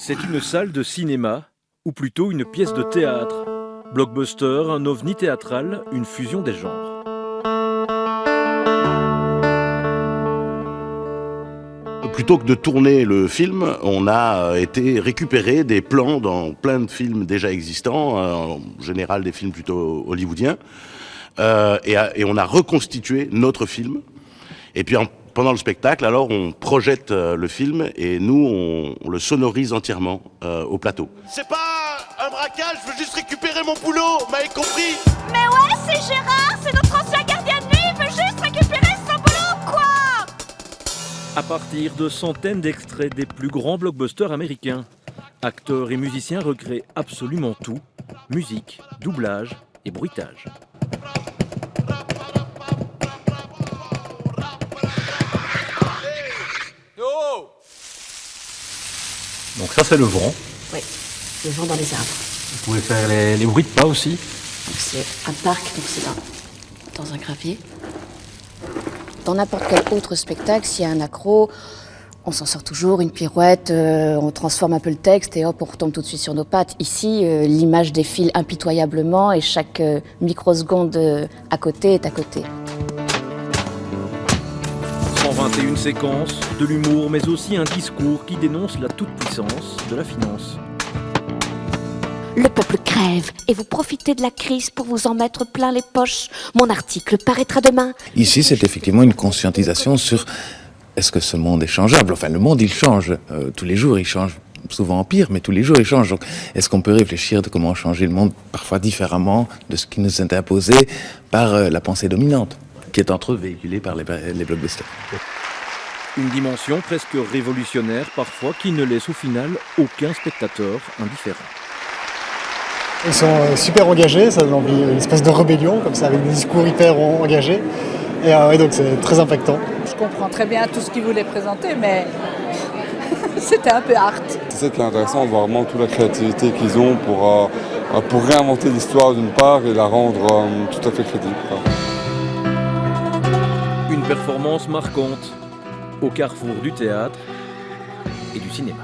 C'est une salle de cinéma, ou plutôt une pièce de théâtre. Blockbuster, un ovni théâtral, une fusion des genres. Plutôt que de tourner le film, on a été récupérer des plans dans plein de films déjà existants, en général des films plutôt hollywoodiens, et on a reconstitué notre film. Et puis pendant le spectacle, alors on projette le film et nous on le sonorise entièrement au plateau. C'est pas un braquage, je veux juste récupérer mon boulot, m'avez compris? Mais ouais, c'est Gérard, c'est notre ancien gardien de nuit, il veut juste récupérer son boulot, quoi! À partir de centaines d'extraits des plus grands blockbusters américains, acteurs et musiciens recréent absolument tout, musique, doublage et bruitage. Donc ça c'est le vent. Oui, le vent dans les arbres. Vous pouvez faire les bruits de pas aussi. Donc c'est un parc, donc c'est dans un gravier. Dans n'importe quel autre spectacle, s'il y a un accro, on s'en sort toujours, une pirouette, on transforme un peu le texte et hop, on retombe tout de suite sur nos pattes. Ici, l'image défile impitoyablement et chaque microseconde à côté est à côté. 121 séquences, de l'humour, mais aussi un discours qui dénonce la toute-puissance de la finance. Le peuple crève et vous profitez de la crise pour vous en mettre plein les poches. Mon article paraîtra demain. Ici, c'est effectivement une conscientisation sur est-ce que ce monde est changeable. Enfin, le monde, il change. Tous les jours, il change. Souvent en pire, mais tous les jours, il change. Donc, est-ce qu'on peut réfléchir de comment changer le monde, parfois différemment de ce qui nous est imposé par la pensée dominante, qui est entre eux véhiculée par les blockbusters. Une dimension presque révolutionnaire parfois qui ne laisse au final aucun spectateur indifférent. Ils sont super engagés, ça donne envie, une espèce de rébellion, comme ça, avec des discours hyper engagés. Et donc c'est très impactant. Je comprends très bien tout ce qu'ils voulaient présenter, mais c'était un peu hard. C'est ça qui est intéressant, de voir vraiment toute la créativité qu'ils ont pour réinventer l'histoire d'une part et la rendre tout à fait crédible. Une performance marquante au carrefour du théâtre et du cinéma.